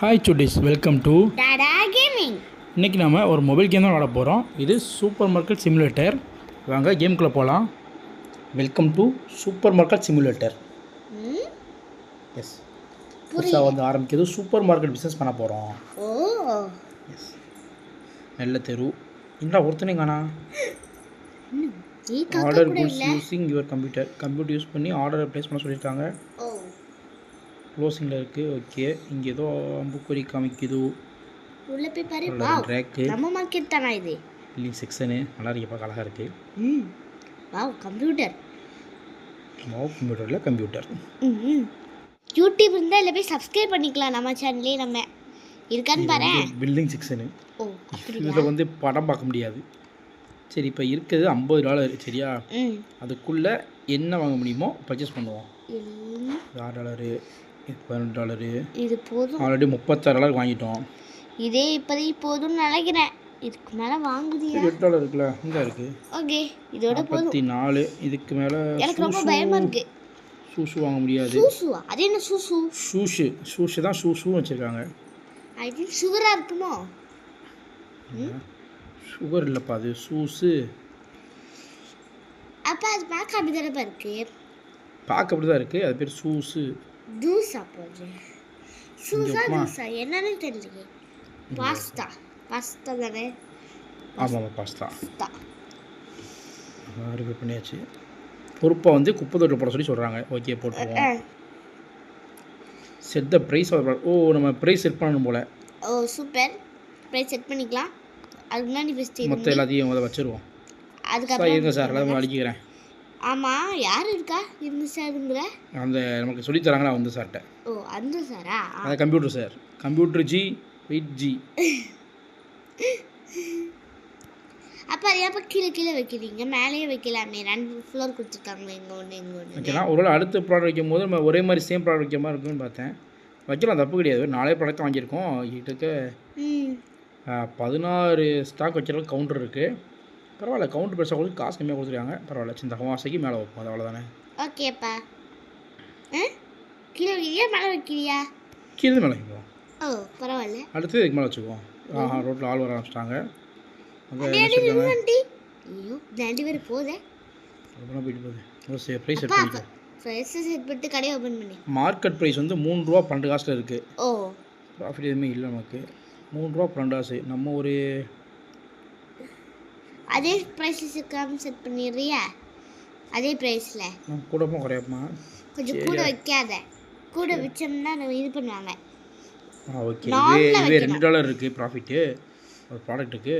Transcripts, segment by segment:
Hi Chutties, welcome to Tata gaming. இன்றைக்கி நம்ம ஒரு மொபைல் கேம் தான் விளாட போகிறோம். இது சூப்பர் மார்க்கெட் சிமுலேட்டர். வாங்க கேமுக்குள்ளே போகலாம். Welcome to supermarket simulator. Yes, புதுசாக வந்து ஆரம்பிக்கிறது சூப்பர் மார்க்கெட் பிஸ்னஸ் பண்ண போகிறோம். ஓ எஸ், நல்ல தெரு. இன்னும் ஒருத்தனே காணா. Order goods using your computer use பண்ணி ஆர்டரை ப்ளேஸ் பண்ண சொல்லியிருக்காங்க. க்ளோசிங்கில் இருக்குது. ஓகே, இங்கே ஏதோ அம்புக்குறி காமிக்குது. உள்ள போய் பாரு. வாவ், ரேக்கு நம்ம மார்க்கெட் தானா இது? பில்லிங் செக்ஷனு நல்லா இருக்கு, பார்க்க அழகாக இருக்குது. Wow, computer. கம்ப்யூட்டரில் கம்ப்யூட்டர். யூடியூப் இருந்தால் இல்லை போய் சப்ஸ்கிரைப் பண்ணிக்கலாம் நம்ம சேனல்லே. நம்ம இருக்கான்னு பாரு. Billing section. ஓ, இதில் வந்து படம் பார்க்க முடியாது. சரி, இப்போ இருக்கிறது $50. சரியா? அதுக்குள்ளே என்ன வாங்க முடியுமோ பர்ச்சேஸ் பண்ணுவோம். $6, $12. இது போதும். ஆல்ரெடி $36 வாங்கிட்டோம். இதே இப்போதைக்கு போதும்னு நினைக்கிறேன். இதுக்கு மேலே வாங்குதியா? $8 இருக்குல்ல, இங்கே இருக்குது. ஓகே, இதோட போதும். 44. இதுக்கு மேலே எனக்கு ரொம்ப பயமாக இருக்குது. ஷூஷு வாங்க முடியாது. ஷூஷுவா? அது என்ன ஷூஷு? ஷூஷு தான் ஷூ வச்சுருக்காங்க. ஐ திங்க் சுகராக இருக்குமோ? சுகர் இல்லைப்பா, அது ஷூஸு. அப்போ அது பார்க்க அப்படி தானே இருக்கு. பார்க்க அப்படி தான் இருக்குது. அது பேர் ஷூஸு. ஜூஸா போது? ஷூஸா ஜூஸா என்னன்னு தெரியலையே. பாஸ்தா தானே? ஆமாம், பாஸ்தா ரிவ்யூ பண்ணியாச்சு. பொறுப்பாக வந்து குப்பை தொட்டில் போட சொல்லி சொல்கிறாங்க. ஓகே, போட்டுருவோம். செட் த ப்ரைஸ். ஓ, நம்ம ப்ரைஸ் செட் பண்ணணும் போல். ஓ சூப்பர், ப்ரைஸ் செட் பண்ணிக்கலாம். அதுக்கு முன்னாடி ஃபஸ்ட்டு மொத்தம் எல்லாத்தையும் அதை வச்சுருவோம். அதுக்கப்புறம் இருங்க சார், எல்லாமே அடிக்கிறேன். ஆமாம், யார் இருக்கா இருந்து சாருங்கிற? அந்த நமக்கு சொல்லி தராங்களா வந்து சார்கிட்ட. ஓ, அந்த சாரா? அந்த computer sir. Computer ji, wait ji. அப்போ அது எப்போ கீழே வைக்கிறீங்க? மேலேயே வைக்கலாமே, 2 ஃப்ளோர் கொடுத்துருக்காங்க. இங்கே ஒன்று வைக்கலாம். ஒருவேளை அடுத்த ப்ராடக்ட் வைக்கும் போது நம்ம ஒரே மாதிரி சேம் ப்ராடக்ட் வைக்க மாதிரி இருக்குன்னு பார்த்தேன். வைக்கலாம், தப்பு கிடையாது. 4 ப்ராடக்ட் வாங்கியிருக்கோம். கிட்டக்க 16 ஸ்டாக் வைக்கிறதுக்கு கவுண்டர் இருக்குது. பரவாயில்ல, கவுண்டர் பெருசாக கொடுத்து காசு கம்மியாக கொடுத்துருக்காங்க. பரவாயில்ல, சின்ன வாசைக்கு மேலே வைப்போம். அது அவ்வளோதானே. ஓகேப்பா. கீழே வைக்கிறியா மேலே வைக்கிறியா? கீழே மேலே வைக்குவோம். ஓ பரவாயில்ல. அடுத்து இதுக்கு மேலே வச்சுக்குவோம். ரோட்டில் ஆள் வர ஆரம்பிச்சிட்டாங்க. ஐயோ, 2 பேர் போதே. அதெல்லாம் போயிட்டு போகுது. ப்ரைஸ் செட் பண்ணிக்கலாம். ப்ரைஸ் செட் பண்ணிட்டு கடையை ஓப்பன் பண்ணி. மார்க்கெட் ப்ரைஸ் வந்து $3.12 இருக்குது. ஓ, ப்ராஃபிட் எதுவுமே இல்லை நமக்கு. $3.12. நம்ம ஒரு அதே ப்ரைஸுக்கு செட் பண்ணிடுறியா? அதே ப்ரைஸில் கூடப்போ குறையாப்பா. கொஞ்சம் கூட வைக்காத. கூட வச்சோம்னா நம்ம இது பண்ணுவாங்க. ஓகே, இதுவே $2 இருக்குது ப்ராஃபிட்டு ஒரு ப்ராடக்ட்டுக்கு.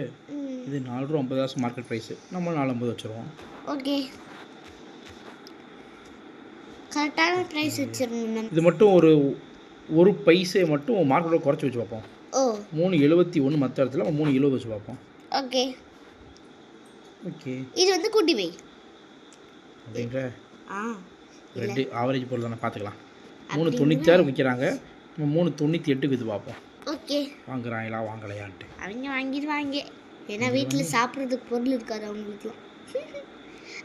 இது $4.50 மார்க்கெட் ப்ரைஸு. நம்ம $4.50 வச்சுருவோம். ஓகே, கரெக்டான ப்ரைஸ் வச்சிடணும். இது மட்டும் ஒரு பைசே மட்டும் மார்க்கெட்டோட குறைச்சி வச்சு பார்ப்போம். ஓ, 3.71. மற்ற இடத்துல 3.70 வச்சு பார்ப்போம். ஓகே ஓகே, இது வந்து கூட்டி வை அப்படின்ற 2 ஆவரேஜ் பொருள் தானே, பார்த்துக்கலாம். 3.96 விற்கிறாங்க. நம்ம 3.98 இது பார்ப்போம். ஓகே, வாங்குறாங்களா வாங்கலையான்ட்டு. அவங்க வாங்கிடுவாங்க. ஏன்னா வீட்டில் சாப்பிட்றதுக்கு பொருள் இருக்காது அவங்களுக்குலாம்.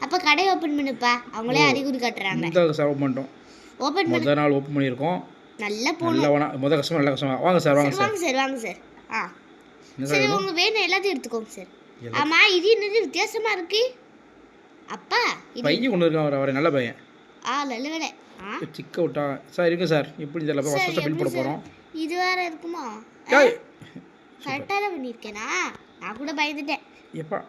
அப்போ கடை ஓப்பன் பண்ணுப்பா. அவங்களே அறிகுறி காட்டுறாங்க. இந்த ஓப்பன் பண்ணிட்டோம். முதல் நாள் ஓப்பன் பண்ணியிருக்கோம். நல்லா போகணும். முதல் கஸ்டமர் நல்ல கஸ்டமர். வாங்க சார், வாங்க சார், வாங்க சார். சரி, உங்களுக்கு வேணும் எல்லாத்தையும் எடுத்துக்கோங்க சார். ஆமாம், இது என்னது வித்தியாசமாக இருக்கு? அப்பா பையன் கொண்டு இருக்கான். வர நல்ல பையன். நல்ல வேலை. சிக்க விட்டா சார் இருக்கு சார். இப்படி தெரியல, ஃபஸ்ட்டு பில் போட போகிறோம். இது வேற இருக்குமா? கரெக்டாக தான் பண்ணியிருக்கேனா? நான் கூட பயந்துட்டேன். எப்பா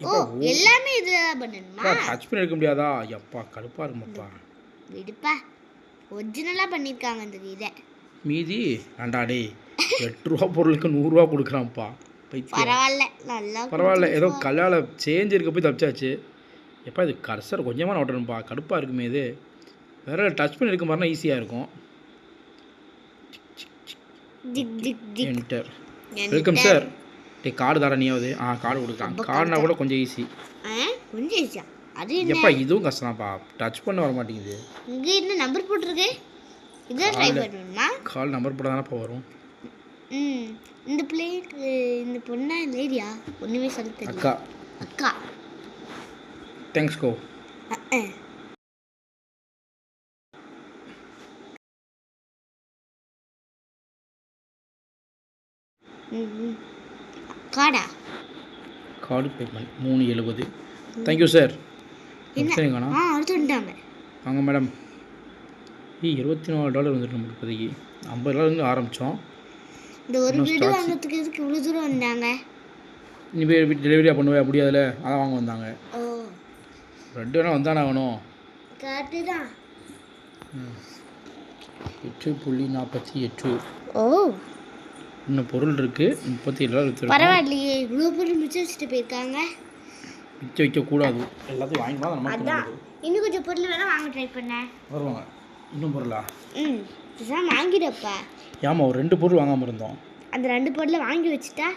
ஓ, எல்லாமே இதுதான் பண்ணணுமா? டச் பண்ணி எடுக்க முடியாதா? எப்பா கடுப்பாக இருக்குமாப்பா. விடுப்பா, ஒரிஜினலாக பண்ணியிருக்காங்க இந்த இதை. மீதி வேண்டாடே. $8 பொருளுக்கு $100 கொடுக்குறான்ப்பா. பரவாயில்ல, நல்லா பரவாயில்ல. ஏதோ கல்லால் சேஞ்ச் இருக்க போய் தப்பிச்சாச்சு. எப்பா இது கர்சர் கொஞ்சமாக நோட்டணும்ப்பா. கடுப்பாக இருக்குமே. இது வேற டச் பண்ணி எடுக்க மாதிரினா ஈஸியாக இருக்கும். என்டர். Welcome sir. கார்டு தர நீயாவது. கார்டு கொடுக்கலாம். கார்டுனா கூட கொஞ்சம் ஈஸி. கொஞ்சம் ஈஸியா? அது எப்பா இதுவும் கஷ்டம்ப்பா. டச் பண்ண வர மாட்டேங்குது. இங்கே என்ன நம்பர் போட்டிருக்கு? இதான் ட்ரை பண்ணணுமா? கால் நம்பர் போட தானப்பா வரும். இந்த பிள்ளைக்கு இந்த பொண்ணா லேடியா? ஒன்றுமே சொல்ல தெரியல. அக்கா. தேங்க்ஸ் கோ. ம் கார்டா? Card payment 370. Thank you sir. என்ன? சரிங்கண்ணா அடுத்து வந்துட்டாங்க. வாங்க மேடம். $24 வந்துட்டு நமக்கு இப்போதைக்கு. $50 ஆரம்பித்தோம். இந்த ஒரு பிரெட் வாங்குறதுக்கு எதுக்கு இவ்வளோ தூரம் வந்தாங்க? நீ போய் வீட்டு டெலிவரியாக பண்ணுவேன் முடியாதுல்ல, அதான் வாங்க வந்தாங்க. ஓ ரெண்டு வேணால் வந்தானே ஆகணும். கரெக்டு தான். 8.48. ஓ இன்னும் பொருள் இருக்குது. $37 விற்றுருக்கோம். பரவாயில்லையே, இவ்வளோ பொருள் மிச்சம் வச்சுட்டு போயிருக்காங்க. மிச்சம் வைக்கக்கூடாது, எல்லாத்தையும் வாங்கிக்கலாம். நமக்கு அதான் இன்னும் கொஞ்சம் பொருள் வேணால் வாங்க ட்ரை பண்ணேன். வருவாங்க. இன்னும் பொருளா? இதுதான் வாங்கிடப்பா. ஏமா ஒரு 2 பொருள் வாங்காமல் இருந்தோம். அந்த 2 பொருளை வாங்கி வச்சுட்டா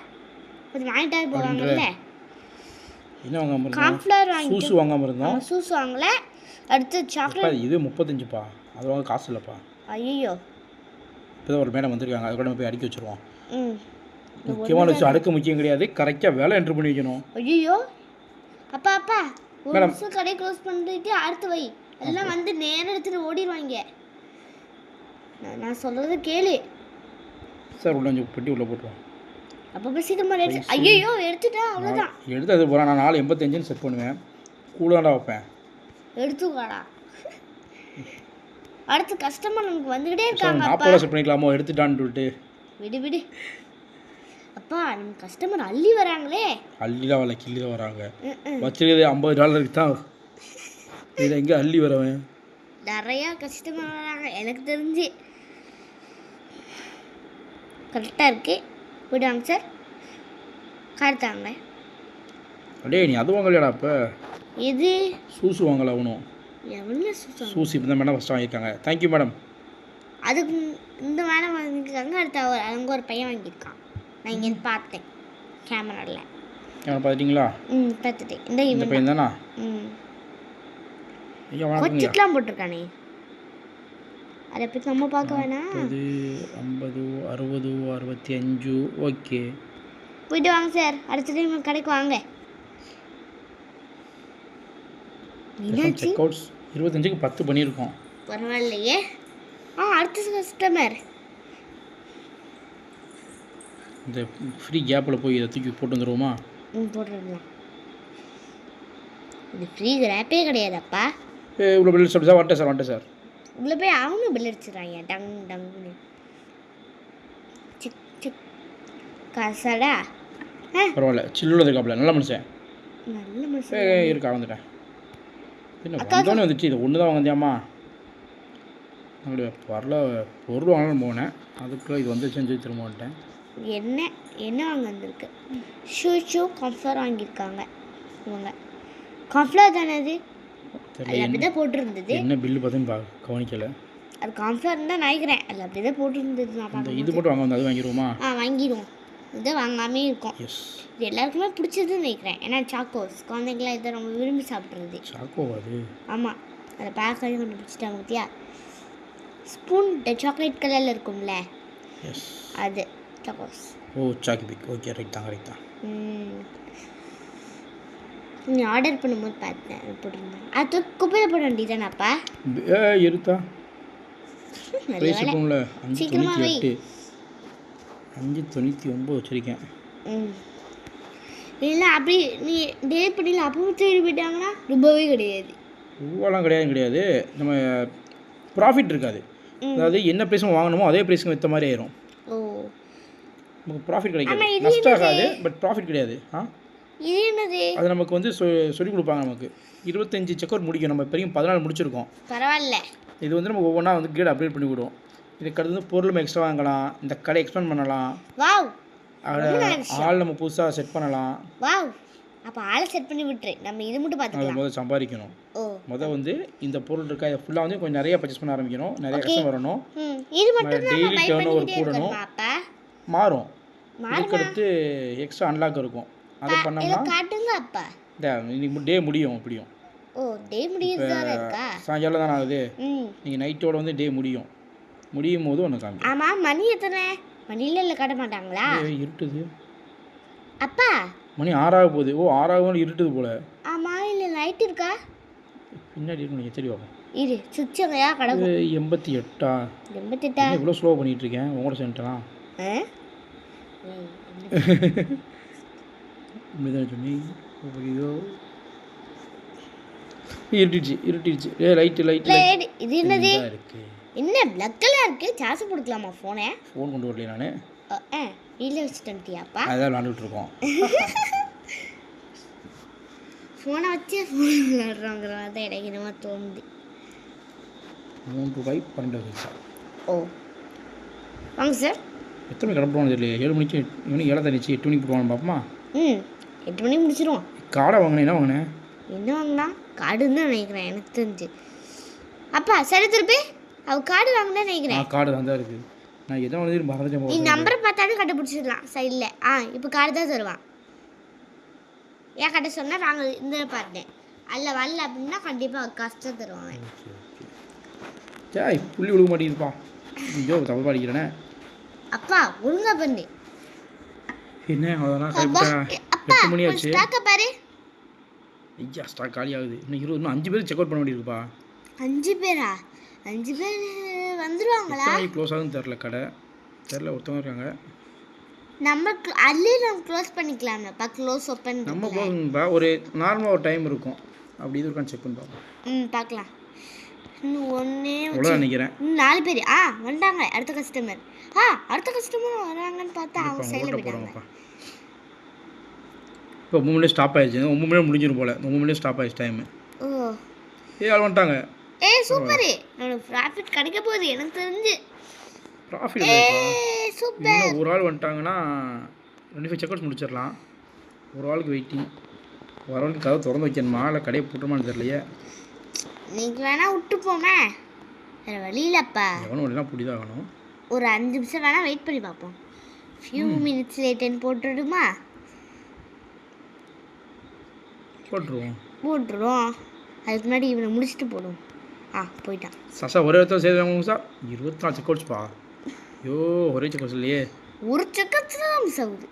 கொஞ்சம் வாங்கிட்டா போவாங்கல்ல. என்ன வாங்காமல் இருந்தோம்? கார்ன்ஃப்ளவர் வாங்கி, சூஸ் வாங்காமல் இருந்தோம். சூஸ் வாங்கல. அடுத்து சாக்லேட். இது 35பா, அது வாங்க காசு இல்லைப்பா. ஐயோ, இப்போ ஒரு மேடம் வந்திருக்காங்க, அது கூட போய் அடுக்கி வச்சுருவோம். முக்கியமான விஷயம் அடுக்க முக்கியம் கிடையாது, கரெக்டாக வேலை என்ட்ரு பண்ணி வைக்கணும். ஐயோ அப்பா அப்பா, ஒரு நிமிஷம் கடையை க்ளோஸ் பண்ணிட்டு அடுத்து வை. எல்லாம் வந்து நேரம் எடுத்துட்டு ஓடிடுவாங்க. நான் சொல்கிறது கேளு சார். உள்ள கொஞ்சம் பெட்டி உள்ளே போட்டுருவோம். அப்போ சீக்கிரமா எடுத்து. ஐயோ எடுத்துட்டா அவ்வளோதான். எடுத்து அது போகிறேன். நான் 4.85 செட் பண்ணுவேன். கூலாண்டா வைப்பேன். எடுத்துக்காடா. அடுத்து கஸ்டமர் நமக்கு வந்துக்கிட்டே இருக்காங்க. 40 செட் பண்ணிக்கலாமோ எடுத்துட்டான்னு சொல்லிட்டு. விடு விடு அப்பா, நம்ம கஸ்டமர் அள்ளி வராங்களே. அள்ளிலாம் வரல, கிள்ளி தான் வராங்க. வச்சுருக்கிறது $50 தான். இதில் எங்கே அள்ளி வரவன்? நிறையா கஸ்டமர் வராங்க எனக்கு தெரிஞ்சு. கரெக்டாக இருக்கு. விடுவாங்க சார், கார்த்தாங்க. அடே நீ அது வாங்கலையாடா? இப்போ இது சூஸ் வாங்கலை அவனும். எவ்வளோ சூஸ்? சூஸ் இப்போ தான் மேடம் ஃபஸ்ட்டு வாங்கியிருக்காங்க. Thank you madam. அதுக்கு இந்த மேடம் வாங்கியிருக்காங்க. அடுத்த அங்கே ஒரு பையன் வாங்கியிருக்கான். நான் இங்கே பார்த்தேன் கேமராவில். பார்த்துட்டிங்களா? பார்த்துட்டேன். இந்த பையன் தானா? கொச்சிக்கலாம் போட்டிருக்கானே, அதை பற்றி நம்ம பார்க்க வேணாம். 50, 60, 65. ஓகே, போயிட்டு வாங்க சார். அடுத்த டைம் கடைக்கு வாங்க. செக் அவுட்ஸ் 25க்கு 10 பண்ணியிருக்கோம். பரவாயில்லையே. அடுத்த கஸ்டமர். இந்த ஃப்ரீ கேப்பில் போய் இதை தூக்கி போட்டு வந்துடுவோமா? போட்டுருக்கலாம். இது ஃப்ரீ கிராப்பே கிடையாதப்பா. இவ்வளோ பில் சார். வந்துட்டேன் சார். உள்ள போய் அவங்க பில் அடிச்சிடறாங்க டங் டங்னு. சிக் சிக் காசாடா. பரவாயில்ல, சில்லுள்ள இருக்காப்ல, நல்ல மனுஷன். நல்ல மனுஷன் இருக்கா. வந்துட்டேன். என்ன வந்தோடனே வந்துச்சு. இது ஒன்று தான் வாங்கியாம்மா. அப்படி வரல, பொருள் வாங்கலாம்னு போனேன். அதுக்குள்ளே இது வந்து செஞ்சு திரும்ப வந்துட்டேன். என்ன வாங்க வந்திருக்கு? ஷூ காம்ஃப்ளவர் வாங்கியிருக்காங்க இவங்க. காம்ஃப்ளவர் தானே அது? அப்படி தான் போட்டிருந்தது. என்ன பில்லு பார்த்துன்னு கவனிக்கலை. அது காம்ஃப்ளவர் தான் நினைக்கிறேன். அதில் அப்படி தான் போட்டிருந்தது. நான் இது போட்டு வாங்க வந்து அது வாங்கிடுவோமா? வாங்கிடுவோம். இதை வாங்காமே இருக்கும். எஸ், இது எல்லாருக்குமே பிடிச்சதுன்னு நினைக்கிறேன். ஏன்னா சாக்கோஸ் குழந்தைங்களாம் இதை ரொம்ப விரும்பி சாப்பிட்றது. சாக்கோ அது? ஆமாம், அதை பார்க்கவே கண்டுபிடிச்சிட்டாங்க பார்த்தியா? ஸ்பூன் சாக்லேட் கலரில் இருக்கும்ல, எஸ் அது சாக்கோஸ். ஓ சாக்கி பிக். ஓகே, ரைட் தான், ரைட் தான். நீ ஆர்டர் பண்ணும்போது பார்த்தேன் போட்டிருந்தேன். அது குப்பையில் போட வேண்டியதானாப்பா? எடுத்தா ப்ரைஸ் இருக்கும்ல. 5.98, 5.99 வச்சுருக்கேன். இல்லை அப்படி நீ டேட் பண்ணிடல. அப்பவும் தேடி போயிட்டாங்கன்னா ரூபாவே கிடையாது. ரூபாலாம் கிடையாது. நம்ம ப்ராஃபிட் இருக்காது. அதாவது என்ன ப்ரைஸும் வாங்கணுமோ அதே ப்ரைஸுக்கு விற்ற மாதிரி ஆயிரும். ஓ, நமக்கு ப்ராஃபிட் கிடைக்காது. நஷ்டம் ஆகாது, பட் ப்ராஃபிட் கிடையாது. இது என்னது? அது நமக்கு வந்து சொல்லிக் கொடுப்பாங்க. நமக்கு 25 செக் அவுட் முடிக்கும். நம்ம பெரிய 14 முடிச்சிருக்கோம். பரவாயில்ல. இது வந்து நம்ம ஒவ்வொன்றா வந்து கிரேட் அப்டேட் பண்ணி விடுவோம். இதுக்கு அடுத்து வந்து பொருள் நம்ம எக்ஸ்ட்ரா வாங்கலாம். இந்த கடை எக்ஸ்பேண்ட் பண்ணலாம். வாவ், ஆள் நம்ம புதுசாக செட் பண்ணலாம். வாவ், அப்போ ஆளை செட் பண்ணி விட்டுரு. நம்ம இது மட்டும் பார்த்துக்கலாம். முதல்ல சம்பாதிக்கணும். வந்து இந்த பொருள் இருக்கா இதை ஃபுல்லாக வந்து கொஞ்சம் நிறைய பர்ச்சேஸ் பண்ண ஆரம்பிக்கணும். நிறைய கஷ்டம் வரணும். இது மட்டும் டெய்லி டேர்ன் ஓவர் கூடணும். மாறும். இதுக்கடுத்து எக்ஸ்ட்ரா அன்லாக் இருக்கும். அதை பண்ணோம்னா காட்டுங்க அப்பா. இன்னைக்கு டே முடியும். எப்படியும் டே முடியுதா? சாயங்காலம் தானே ஆகுது. நீங்கள் நைட்டோட வந்து டே முடியும் போது ஒன்று காமி. ஆமாம், மணி எத்தனை? மணியில் இல்லை காட்ட மாட்டாங்களா? இருட்டுது அப்பா. மணி 6 போகுது. 6 இருட்டுது போல. ஆமாம், இல்லை லைட் இருக்கா? பின்னாடி இருக்கு, நீங்கள் சரி பார்ப்போம். இரு சுவிட்சங்கயா கடவுள். 88 88 இவ்வளோ ஸ்லோ பண்ணிகிட்டு இருக்கேன் உங்களோட சென்டரா? ஏய், இப்படிதான் சொன்னி ஐயோ இருட்டிடுச்சு லைட்டு லைட் இது என்னது இருக்கு என்ன பிளக்கெல்லாம் இருக்கு சார்ஜ் போட்டுக்கலாமா ஃபோனை ஃபோன் கொண்டு வரலையே நான் வீட்டில் வச்சுட்டேன்ட்டியாப்பா அதான் விளாண்டுட்டு இருக்கோம் ஃபோனை வச்சு ஃபோன் விளாடுறாங்கிற மாதிரி தான் எனக்கு என்னமோ தோணுது ₹3 ஓ வாங்க சார் எத்தனை மணிக்கு கிளம்புவாங்க தெரியல 7 மணிக்கு இவனுக்கு 7 தனிச்சு 8 மணிக்கு போவாங்க பாப்பமா 8 மணிக்கு முடிச்சிருவோம் காடை வாங்கினேன் என்ன வாங்கினேன் என்ன வாங்கினா காடுன்னு தான் நினைக்கிறேன் எனக்கு தெரிஞ்சு அப்பா சரி திருப்பி அவ காடு வாங்கினேன்னு நினைக்கிறேன் காடு தான் இருக்குது நான் எதோ வந்து மறந்துட்டேன் நீ நம்பரை பார்த்தாலும் கண்டுபிடிச்சிடலாம் சைடில் இப்போ காடு தான் தருவான் ஏன் கட்ட சொன்னால் நாங்கள் இந்த பார்த்தேன் அல்ல வரல அப்படின்னா கண்டிப்பாக கஷ்டம் தருவாங்க ஏய் புள்ளி விழுக மாட்டேங்குதுப்பா ஐயோ தப்பு பாடிக்கிறேனே அப்பா ஒழுங்கா பண்ணு என்ன அதெல்லாம் கரெக்டாக 8 மணி ஆச்சு ஸ்டாக்க பாரு ஐயா ஸ்டாக் காலி ஆகுது இன்னும் 5 பேர் செக் அவுட் பண்ண வேண்டியிருக்குப்பா 5 பேரா 5 பேர் வந்துருவாங்களா க்ளோஸ் ஆகுதுன்னு தெரில கடை தெரில ஒருத்தவங்க இருக்காங்க நம்ம அதுலேயே நம்ம க்ளோஸ் பண்ணிக்கலாம்ப்பா க்ளோஸ் ஓப்பன் நம்ம க்ளோஸ்ப்பா ஒரு நார்மலாக ஒரு டைம் இருக்கும் அப்படி இது இருக்கான்னு செக் பண்ணி பார்ப்போம் பார்க்கலாம் இன்னும் ஒன்றே அவ்வளோ நினைக்கிறேன் 4 பேர் வந்துட்டாங்க அடுத்த கஸ்டமர் அடுத்த கஸ்டமர் வராங்கன்னு பார்த்தா அவங்க சைடில் போயிட்டாங்க இப்போ 3 மணி ஸ்டாப் ஆயிடுச்சு 9 மணி முடிஞ்சிடும் போல 9 மணி ஸ்டாப் ஆயிடுச்சு டைம் ஓ ஆள் வந்துட்டாங்க சூப்பர் நம்மளோட ப்ராஃபிட் கிடைக்க போகுது எனக்கு தெரிஞ்சு ப்ராஃபிட் சூப்பர் ஒரு ஆள் வந்துட்டாங்கன்னா 25 செக் அவுட்ஸ் முடிச்சிடலாம் ஒரு ஆளுக்கு வெயிட்டிங் வரவங்களுக்கு கதை திறந்து வைக்கணுமா இல்லை கடையை போட்டுமான்னு தெரியலையே நீங்க வேணா விட்டு போமே வேற வழி இல்லப்பா எவனும் இல்லைனா புடிதான் ஆகணும் ஒரு 5 நிமிஷம் வேணா வெயிட் பண்ணி பார்ப்போம் ஃபியூ மினிட்ஸ் லேட்னு போட்டுடுமா போட்டுருவோம் அதுக்கு முன்னாடி இவனை முடிச்சுட்டு போடுவோம் போயிட்டான் சார் ஒரே இடத்துல சேர்த்துவாங்க சார் 24 செக் அவுட்ஸ்ப்பா ஐயோ ஒரே செக் அவுட்ஸ் இல்லையே ஒரு செக் அவுட்ஸ் தான் மிஸ் ஆகுது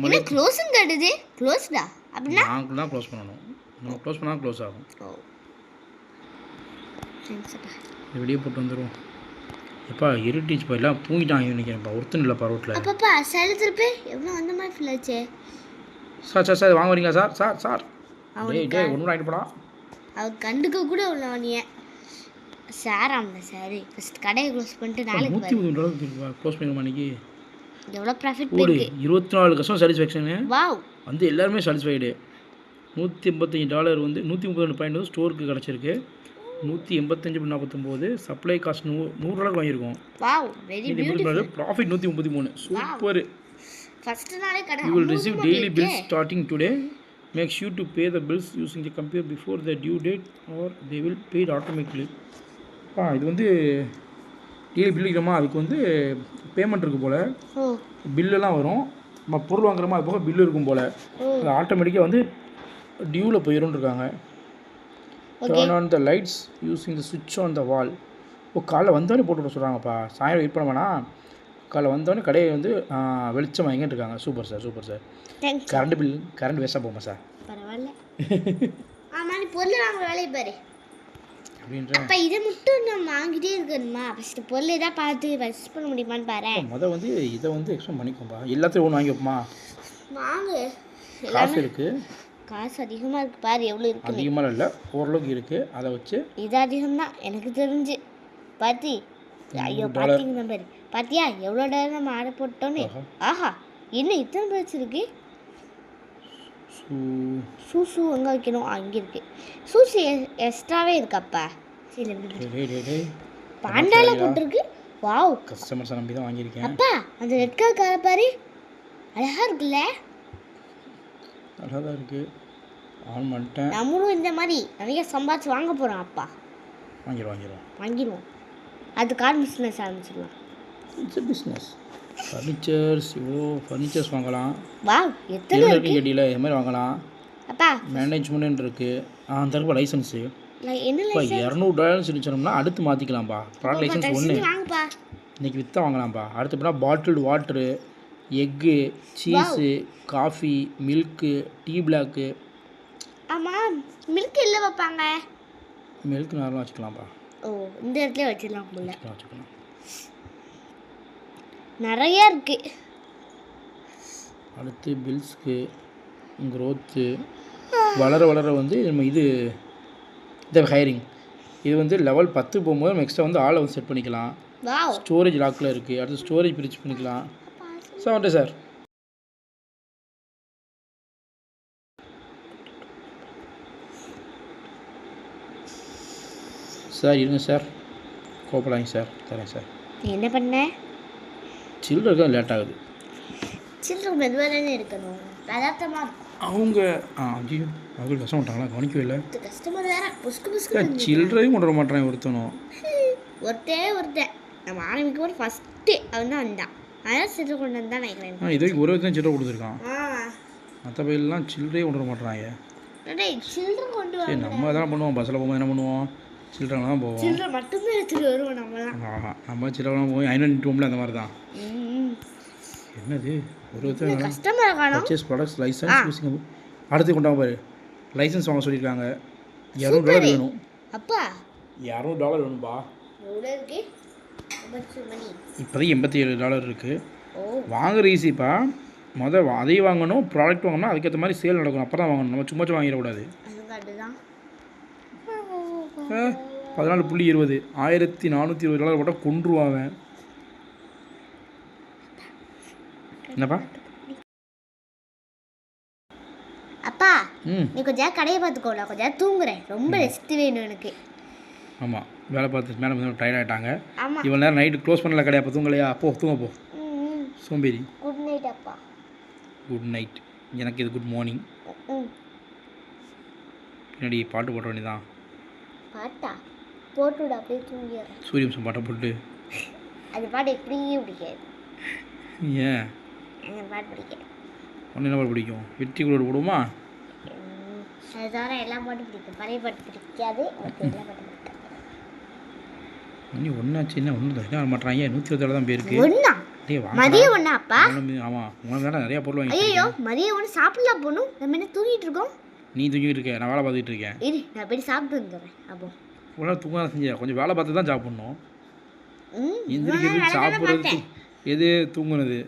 என்ன க்ளோஸிங் காட்டுது க்ளோஸ்டா அப்படின்னா நாங்கள் தான் க்ளோஸ் பண்ணணும் நம்ம க்ளோஸ் பண்ணால் க்ளோஸ் ஆகும் வெளியே போட்டு வந்துடுவோம் எப்பா இருட்டிச்சு போயிடலாம் தூங்கிட்டாங்க நினைக்கிறேன்ப்பா ஒருத்தன் இல்லைப்பா ரோட்டில் அப்பப்பா சரி திருப்பி எவ்வளோ அந்த மாதிரி ஃபீல் ஆச்சு சார் வாங்க வரீங்களா சார் ஒன்றும் ஆகிட்டு போடா அவர் கண்டுக்க கூட உள்ளவனிய சார் ஆமாம் சரி ஃபஸ்ட் கடையை க்ளோஸ் பண்ணிட்டு நாளைக்கு $130 க்ளோஸ் பண்ணிடுமா அன்றைக்கி எவ்வளோ ப்ராஃபிட் ஒரு 24 கஸ்டமர் சாட்டிஸ்ஃபேக்ஷனு வாவ் வந்து எல்லாருமே சாட்டிஸ்ஃபைடு $185 வந்து 132 பாயிண்ட் வந்து ஸ்டோருக்கு கிடச்சிருக்கு 185.49 சப்ளை காஸ்ட் $100 வாங்கியிருக்கோம் wow very beautiful profit 133 super first நாளே கடை you will receive daily bills starting today make sure to pay the bills using the computer before the due date or they will paid automatically இது வந்து daily bill வைக்கிறோமா அதுக்கு வந்து payment இருக்குது போல் பில்லெல்லாம் வரும் நம்ம பொருள் வாங்குறோமா அது போக பில்லு இருக்கும் போல் அது ஆட்டோமேட்டிக்காக வந்து டியூவில் போயிடும்னு இருக்காங்க turn on the lights using the switch on the wall காலைல வந்தோடனே போட்டு சொல்கிறாங்கப்பா சாயங்காலம் வெயிட் பண்ண வேணாம் காலைல வந்தோடனே கடையை வந்து வெளிச்சம் வாங்கிட்டு இருக்காங்க சூப்பர் சார் கரண்ட் வேஸ்ட்டாக போமா சார் பரவாயில்ல ஆமாம் நீ பொருள் வாங்குற வேலையை பாரு அப்படின்ற அப்போ இதை மட்டும் நான் வாங்கிட்டே இருக்கணுமா ஃபஸ்ட்டு பொருள் எதாவது பார்த்து ஃபஸ்ட் பண்ண முடியுமான்னு பாரு வந்து இதை வந்து எக்ஸ்பிளைன் பண்ணிக்கோப்பா எல்லாத்தையும் ஒன்று வாங்கி வைப்போமா வாங்கு காசு இருக்குது காசு அதிகமாக இருக்குது பாரு எவ்வளோ இருக்குது அதிகமாக இல்லை ஓரளவுக்கு இருக்குது அதை வச்சு இது அதிகம்தான் எனக்கு தெரிஞ்சு பாத்தி ஐயோ பார்த்தீங்க நம்பர் பாத்தியா எவ்வளோ டாலர் நம்ம ஆர்டர் போட்டோன்னே ஆஹா என்ன இத்தனை பேச்சு இருக்கு சூசு எங்கே வைக்கணும் அங்கே இருக்கு சூசு எக்ஸ்ட்ராவே இருக்காப்பா சரி பாண்டால போட்டிருக்கு வாவ் கஸ்டமர்ஸ் நம்பி தான் வாங்கியிருக்கேன் அப்பா அந்த ரெட் கலர் காரை பாரு அழகா இருக்குல்ல அழகாக தான் இருக்குது ஆன் பண்ணிட்டேன் நம்மளும் இந்த மாதிரி நிறைய சம்பாதிச்சு வாங்க போகிறோம் அப்பா வாங்கிடுவோம் அது கார் பிஸ்னஸ் ஆரம்பிச்சிடலாம் இட்ஸ் பிஸ்னஸ் ஃபர்னிச்சர்ஸ் இவ்வளோ ஃபர்னிச்சர்ஸ் வாங்கலாம் வாவ் எத்தனை இருக்கு கேட்டியில் இது மாதிரி வாங்கலாம் அப்பா மேனேஜ்மெண்ட் இருக்குது அந்த இருக்க லைசன்ஸு என்ன இப்போ $200 சொன்னோம்னா அடுத்து மாற்றிக்கலாம்ப்பா ப்ராடக்ட் லைசன்ஸ் ஒன்று வாங்கப்பா இன்றைக்கி விற்றா வாங்கலாம்ப்பா அடுத்து எப்படின்னா bottled water egg cheese coffee milk tea black ஆமாம் மில்க் எல்லாம் வைப்பாங்க மில்க் நார்மலாக வச்சுக்கலாம்ப்பா இந்த இடத்துல வச்சிடலாம் போல வச்சுக்கலாம் நிறைய இருக்கு அடுத்து பில்ஸ்க்கு க்ரோத்து வளர வளர வந்து நம்ம இது ஹையரிங் இது வந்து லெவல் 10 போகும்போது நம்ம எக்ஸ்ட்ரா வந்து ஆளை வந்து செட் பண்ணிக்கலாம். வாவ் ஸ்டோரேஜ் லாக்கில் இருக்குது. அடுத்து ஸ்டோரேஜ் பிரிச்சு பண்ணிக்கலாம். சார் சார் சார் இருங்க சார், கோப்பலாங்க சார், தரேன் சார். என்ன பண்ண? சில்லறை இருக்க லேட் ஆகுது. சில்லறை மெதுவாக தானே இருக்கணும், பதார்த்தமாக இருக்கும். அவங்க ஐயோ அவங்க கஷ்டம் பண்ணிட்டாங்களா, கவனிக்கவே இல்லை. கஸ்டமர் வேற புஸ்கு புஸ்கு சில்லறையும் கொண்டு வர மாட்டேன் ஒருத்தனும். ஒருத்தன் நம்ம ஆரம்பிக்கும் போது ஃபஸ்ட்டு அவன் தான் வந்தான். அதான் சில்லறை கொண்டு வந்தான் நினைக்கிறேன். இது வரைக்கும் ஒரு ஒருத்தன் சில்லறை கொடுத்துருக்கான். மற்ற பையெல்லாம் சில்லறையே கொண்டு வர மாட்டேறாங்க. சில்லறை கொண்டு வர சரி நம்ம எதனா பண்ணுவோம், பஸ்ஸில் போகும்போது என்ன பண்ணுவோம், சில்லறை தான் போவோம். சில்லறை மட்டும்தான் எடுத்துகிட்டு வருவோம் நம்மலாம். நம்ம சில்லறைலாம் போய் 500 அந்த மாதிரி தான். என்னது ஒரு ஒருத்தர் கஸ்டமர் காணோம். பர்ச்சேஸ் ப்ராடக்ட்ஸ் லைசன்ஸ் அடுத்து கொண்டாங்க பாரு, லைசன்ஸ் வாங்க சொல்லியிருக்காங்க. $200 வேணும். அப்பா $200 வேணும்பா. எவ்வளோ இருக்கு? இப்போதைக்கு $87 இருக்குது. வாங்குற ஈஸிப்பா. அதையும் வாங்கணும், ப்ராடக்ட் வாங்கணும், அதுக்கேற்ற மாதிரி சேல் நடக்கணும், அப்போ தான் வாங்கணும். நம்ம சும்மா வாங்கிடக்கூடாது. 14.20 $1420 போட்டால் கொண்டுருவாங்க. என்னப்பா? அப்பா நீ கொஞ்சம் கடையை பார்த்துக்கோல, கொஞ்சம் தூங்குறேன், ரொம்ப ரெஸ்ட் வேணும் எனக்கு. ஆமாம், வேலை பார்த்து மேடம் வந்து டயர்ட் ஆகிட்டாங்க. இவ்வளோ நேரம் நைட்டு க்ளோஸ் பண்ணல கடையா, அப்போ தூங்கலையா? அப்போ தூங்க போ சோம்பேறி. குட் நைட் அப்பா. Good night. எனக்கு இது குட் மார்னிங். பின்னாடி பாட்டு போட்ட வேண்டியதான். பாட்டா போட்டுவிட, அப்படியே தூங்கிடுறேன். சூரியவம்சம் பாட்டை போட்டு. அது பாட்டு எப்படியே பிடிக்காது. ஏன் பாட்டு பிடிக்காது? ஒன்று என்ன பாட்டு பிடிக்கும்? வெற்றி கூட விடுமா? அது தவிர எல்லா பாட்டும் பிடிக்கும். பழைய பாட்டு பிடிக்காது, எல்லா பாட்டும் பிடிக்காது. நீ ஒன்றாச்சு என்ன ஒன்று என்ன வர மாட்டாங்க. 127 தான் பேருக்கு. ஒன்றா மதியம் ஒன்றா அப்பா? ஆமாம், உனக்கு வேணா நிறையா பொருள் வாங்கி. ஐயோ மதியம் ஒன்று சாப்பிடலாம் போகணும். நம்ம என்ன தூங்கிட்டு இருக்கோம்? நீ தூங்கிட்டு இருக்க, நான் வேலை பார்த்துட்டு இருக்கேன். இரு நான் போய் சாப்பிட்டு வந்துடுறேன். அப்போ உடனே தூங்க தான் செஞ்சேன், கொஞ்சம் வேலை பார்த்து தான் சாப்பிட்ணும். எந்திரிக்கிறது சாப்பிட்றது எது தூங்குனது?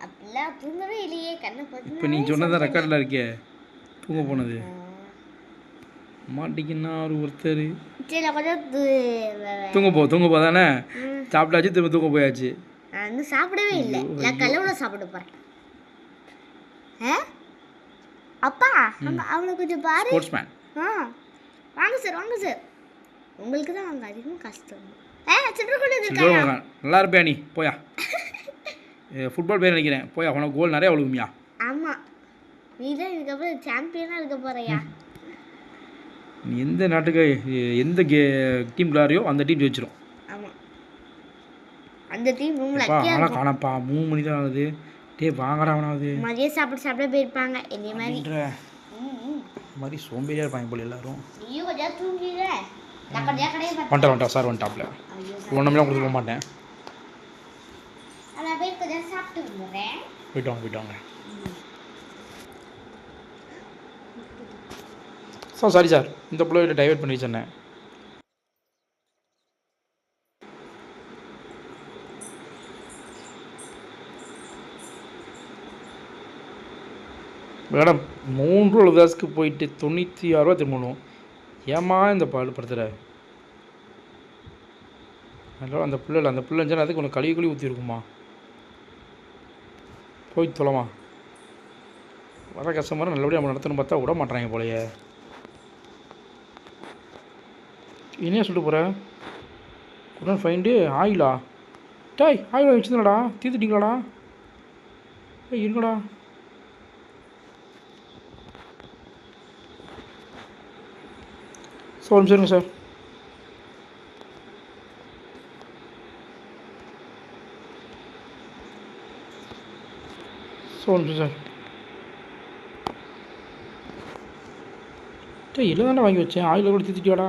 அப்படிலாம் தூங்கவே இல்லையே, கண்ணை பார்த்து. இப்போ நீ சொன்னதான் ரெக்கார்டில் இருக்கே தூங்க போனது. மாட்டிக்கின்னா ஒருத்தர் தூங்க போ தானே. சாப்பிட்டாச்சு, திரும்ப தூங்க போயாச்சு. நான் இன்னும் சாப்பிடவே இல்லை, நான் கலவுல சாப்பிட போகிறேன். அப்பா அவனை கொஞ்சம் பாரு. ஸ்போர்ட்ஸ்மேன். வாங்க சார், வாங்க சார். உங்களுக்கு தான் வாங்க அதிகமாக கஷ்டம். நல்லா இருப்பியா நீ? போயா. ஃபுட்பால் பேர் நினைக்கிறேன். போயா, உனக்கு கோல் நிறையா விழுகுமியா? ஆமாம், நீ தான் இதுக்கப்புறம் சாம்பியனாக இருக்க போறியா? நீ எந்த நாட்டுக்கு எந்த டீம் விளையாடுறியோ அந்த டீம் ஜெயிச்சிரும். ஆமாம், அந்த டீம் ஆனால் காணப்பா 3 மணி தான் ஆகுது. டே வாங்கடா அவனாவது. மதியம் சாப்பிட போயிருப்பாங்க என்னைய மாதிரி சோம்பேறியாக இருப்பாங்க போல எல்லாரும். நீயும் கொஞ்சம் தூங்கிடுற. வந்துட்டா சார் வந்துட்டாப்ல. ஒன்றுமெல்லாம் கொடுத்து போக மாட்டேன். போயிட்டு வாங்க சார். சாரி சார், இந்த பிள்ளை டைவர்ட் பண்ணி சொன்னேன். மேடம் 3 ரூபாய்க்கு போயிட்டு 96 திரும்பணும். ஏமா இந்த பாடுபடுத்துகிற? அதோட அந்த பிள்ளை இருந்துச்சுன்னா அதுக்கு உனக்கு கழுவி ஊற்றி இருக்குமா? போய் தொலைமா. வர கஸ்டமரை நல்லபடியாக நம்ம நடத்தணும் பார்த்தா விட மாட்டாங்க போலையே. இனியா சொல்லிட்டு போகிற? உடனே ஃபைண்டு ஆயிலா? டாய் ஆயில் வாங்கி வச்சுருந்தடா, தீர்த்துட்டிங்களாடா? இருங்கடா. சார் சரிங்க சார். சார் இல்லை தானே வாங்கி வச்சேன். ஆயில் கூட தீர்த்திட்டியாடா?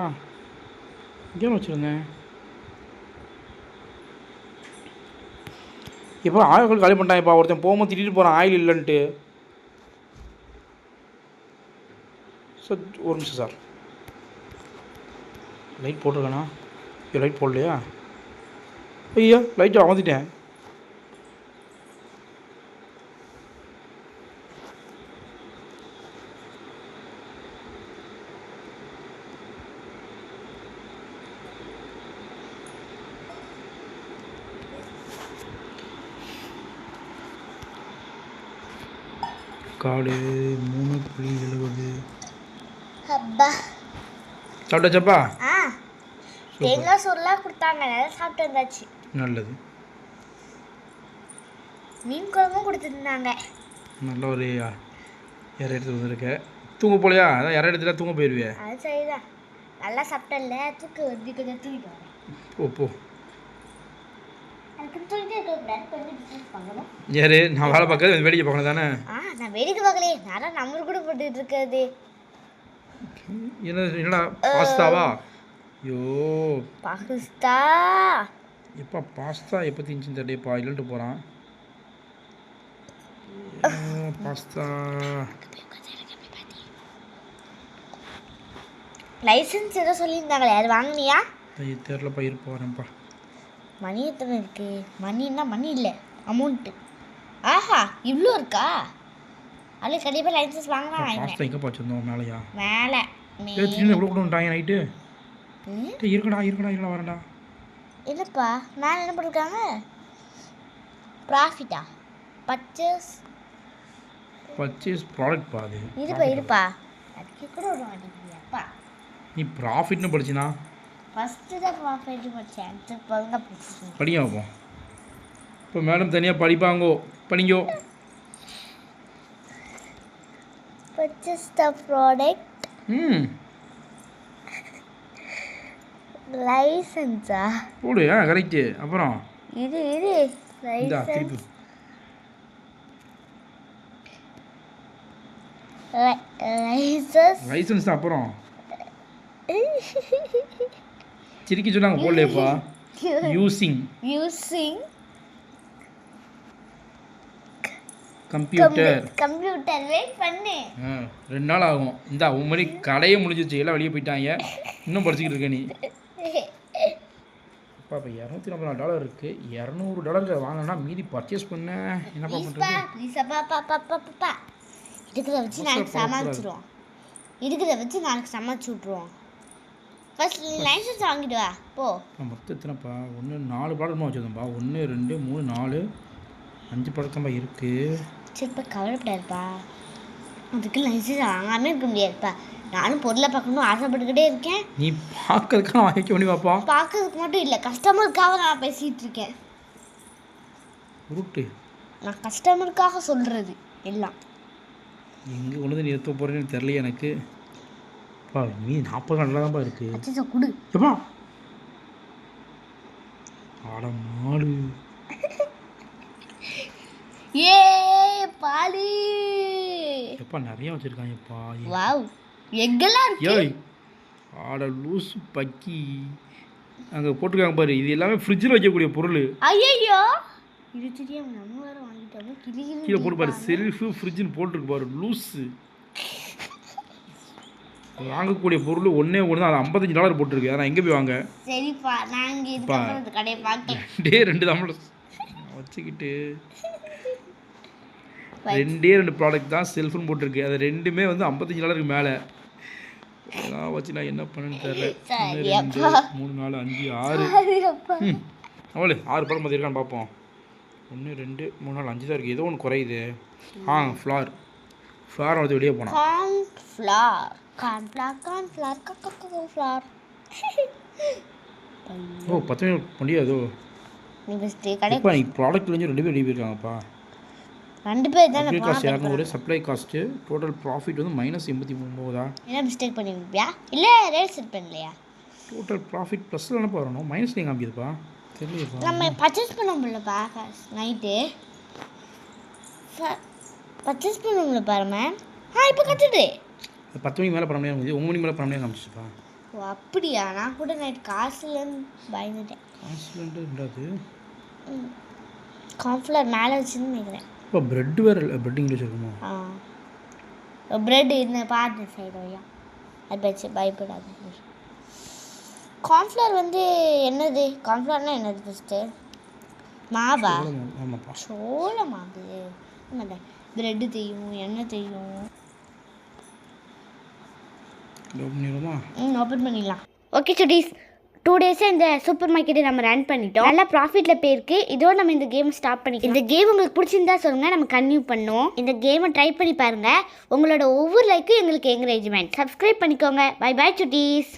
இங்கே வச்சுருந்தேன். இப்போ ஆயில் காலி பண்ணிட்டாங்கப்பா. ஒருத்தன் போகும்போது திட்டிட்டு போகிறான் ஆயில் இல்லைன்ட்டு. சார் ஒரு நிமிஷம் சார். லைட் போட்டிருக்கேண்ணா. ஐயோ லைட் போடலையா? ஐயா லைட்டை அமர்த்திட்டேன். விழுக்காடு 3.70. அப்பா சாப்பிட்டாச்சப்பா? ஆ தேங்காய் சோறுலாம் கொடுத்தாங்க, நல்லா சாப்பிட்டு வந்தாச்சு. நல்லது. மீன் குழம்பும் கொடுத்துருந்தாங்க. நல்ல ஒரு இறை எடுத்து வந்துருக்க. தூங்க போலையா? அதான் இறை எடுத்துட்டா தூங்க போயிடுவியே. அது சரிதான், நல்லா சாப்பிட்டல, தூக்க வந்து கொஞ்சம் தூக்கிட்டு வரேன். போ அதுக்கு தூக்கிட்டே இருக்கக்கூடாது, கொஞ்சம் பிஸ்னஸ் பண்ணணும். யாரு? நான் வேலை பார்க்கறது வேடிக்கை பார்க்கணும் தானே? நான் வேடிக்கை பார்க்கலையே, நான் நம்பர் கூட போட்டுட்டு இருக்கிறது. என்னடா பாஸ்தாவா? ஐயோ பாஸ்தா எப்போ பாஸ்தா எப்போ திஞ்சுன்னு தெரியப்பா, இல்லைன்ட்டு போகிறான். பாஸ்தா லைசன்ஸ் ஏதோ சொல்லியிருந்தாங்களே, அது வாங்கினியா? தெரிலப்பா, இருப்பா வரேன்ப்பா. மணி எத்தனை இருக்கு? மணின்னா மணி இல்லை, அமௌண்ட்டு. ஆஹா, இவ்வளோ இருக்கா? அது கண்டிப்பாக லைசன்ஸ் வாங்கலாம். பாஸ்தா எங்கே வச்சுருந்தோம்? மேலையா? மேலே திடீர்னு எவ்வளோ கூட வந்துட்டாங்க நைட்டு. இருக்கடா வரேன்டா. இல்லைப்பா, மேலே என்ன பண்ணிருக்காங்க? ப்ராஃபிட்டா? பர்ச்சேஸ் ப்ராடக்ட் பா அது. இருப்பா அதுக்கு கூட ஒரு மாட்டேங்கிறியாப்பா. நீ ப்ராஃபிட்னு படிச்சினா? ஃபஸ்ட்டு தான் ப்ராஃபிட் படித்தேன், அடுத்து பங்க படிச்சேன். படிங்க வைப்போம். இப்போ மேடம் தனியாக படிப்பாங்கோ, படிங்கோ. Purchase the product. லைசன்ஸா? போடு. கரெக்டு. அப்புறம் இது திருப்பி லைசன்ஸ் தான். அப்புறம் சிரிக்கி சொன்னாங்க, போடலையப்பா. யூசிங் கம்ப்யூட்டர் வெயிட் பண்ணு. 2 நாள் ஆகும். இந்த உன் மாதிரி கடையே முடிஞ்சிச்சு, எல்லாம் வெளியே போயிட்டாங்க. இன்னும் படிச்சுக்கிட்டு இருக்க நீ. அப்பா இப்போ $244 இருக்குது. $200 வாங்கினா மீதி பர்ச்சேஸ் பண்ண என்னப்பா பண்ணுறது? இருக்கிறத வச்சு நாளைக்கு சமாளிச்சு விட்ருவோம். ஃபர்ஸ்ட் லைசன்ஸ் வாங்கிட்டு வா போ. மொத்தம் எத்தனைப்பா? 4 ப்ராடக்ட்மா வச்சுருந்தோம்ப்பா. 1 2 3 4 5 ப்ராடக்ட் தான்ப்பா இருக்குது. சரிப்பா, கவலைப்படாதுப்பா. அதுக்கு லைசன்ஸ் வாங்காமல் இருக்க முடியாதுப்பா. நானும் பொருளை பார்க்கணும் ஆசைப்பட்டுக்கிட்டே இருக்கேன். நீ பார்க்கறதுக்காக வாங்கிக்க முடியுமாப்பா? பார்க்கறதுக்கு மட்டும் இல்லை, கஸ்டமருக்காக நான் பேசிகிட்டு இருக்கேன். உருட்டு. நான் கஸ்டமருக்காக சொல்கிறது எல்லாம். எங்கே கொண்டு வந்து நிறுத்த போகிறேன்னு தெரியல எனக்கு. பா நீ 40 கண்டில் தான்ப்பா இருக்குது. அச்சா கொடு. எப்பா ஆட மாடு. ஏ பாலி எப்பா நிறைய வச்சுருக்காங்கப்பா. வாவ், எங்கெல்லாம் இருக்கு? ஏய் ஆட லூஸ் பக்கி. அங்கே போட்டிருக்காங்க பாரு, இது எல்லாமே ஃப்ரிட்ஜில் வைக்கக்கூடிய பொருள். ஐயோ, இது தெரியாம நம்ம வேற வாங்கிட்டோம். கீழே போட்டு பாரு, செல்ஃபு ஃப்ரிட்ஜுன்னு போட்டிருக்கு பாரு, லூஸு. வாங்கக்கூடிய பொருள் ஒன்றே ஒன்று தான், அது $55 போட்டிருக்கு. அதை நான் எங்கே போய் வாங்க? சரிப்பா, நான் இங்கே இதுக்கப்புறம் கடையை பார்க்க 2 தான் வச்சுக்கிட்டு 2 ப்ராடக்ட் தான் செல்ஃபுன்னு போட்டிருக்கு. அது 2மே வந்து $55 மேலே. அதெல்லாம் வச்சு நான் என்ன பண்ணேன்னு தெரியல. 1 2 3 4 5 6 அவ்வளோ 6 ப்ராடக்ட் மாதிரி இருக்கான்னு பார்ப்போம். 1 2 3 4 5 தான் இருக்குது. ஏதோ ஒன்று குறையுது. ஃப்ளார் வந்து வெளியே போனோம். ஓ 10 மினிட் முடியாதோ? நீ ப்ராடக்ட் வந்து 2 பேர் வெளியே போயிருக்காங்கப்பா. 2 பேர் தான். Cost 200, supply cost, total profit வந்து -89. என்ன மிஸ்டேக் பண்ணிருப்பியா? இல்லை ரேட் செட் பண்ணலையா? டோட்டல் ப்ராஃபிட் ப்ளஸ்ல தானே வரணும், மைனஸ் நீங்கள் காமிக்குதுப்பா. தெரியலப்பா. நம்ம பர்ச்சேஸ் பண்ண முடியலப்பா. நைட்டு பர்ச்சேஸ் பண்ண முடியல பாரு மேம். இப்போ கற்றுடு 10 மணிக்கு மேலே பண்ண முடியாது, 9 மணிக்கு மேலே பண்ண முடியாது காமிச்சிச்சுப்பா. ஓ அப்படியா? நான் கூட நைட் காசுலன்னு பயந்துட்டேன். காசுலன்ட்டு ரெண்டாவது கார்ன்ஃப்ளவர் மேலே வச்சுன்னு நினைக்கிறேன். இப்போ ப்ரெட் வேறு இல்லை, ப்ரெட் இங்கிலீஷ் இருக்குமா? ப்ரெட் இந்த பாட்டு சைடு ஐயா, அது வச்சு பயப்படாது. கார்ன்ஃப்ளவர் வந்து என்னது? கார்ன்ஃப்ளவர்னால் என்னது? ஃபஸ்ட்டு மாவா? ஆமாப்பா, சோள மாவு. ஆமாம், ப்ரெட்டு தெரியும், எண்ணெய் தெரியும். ஓப்பன் பண்ணிடுமா? ஓப்பன் பண்ணிடலாம். ஓகே சுட்டீஸ், 2 டேஸாக இந்த சூப்பர் மார்க்கெட்டை நம்ம ரன் பண்ணிட்டோம். நல்லா ப்ராஃபிட்டில் போயிருக்கு. இதோட நம்ம இந்த கேம் ஸ்டாப் பண்ணிக்கலாம். இந்த கேம் உங்களுக்கு பிடிச்சிருந்தா சொல்லுங்கள், நம்ம கன்டினியூ பண்ணுவோம். இந்த கேமை ட்ரை பண்ணி பாருங்கள். உங்களோட ஒவ்வொரு லைக்கும் எங்களுக்கு என்கரேஜ்மெண்ட். சப்ஸ்கிரைப் பண்ணிக்கோங்க. பை பை சுட்டீஸ்.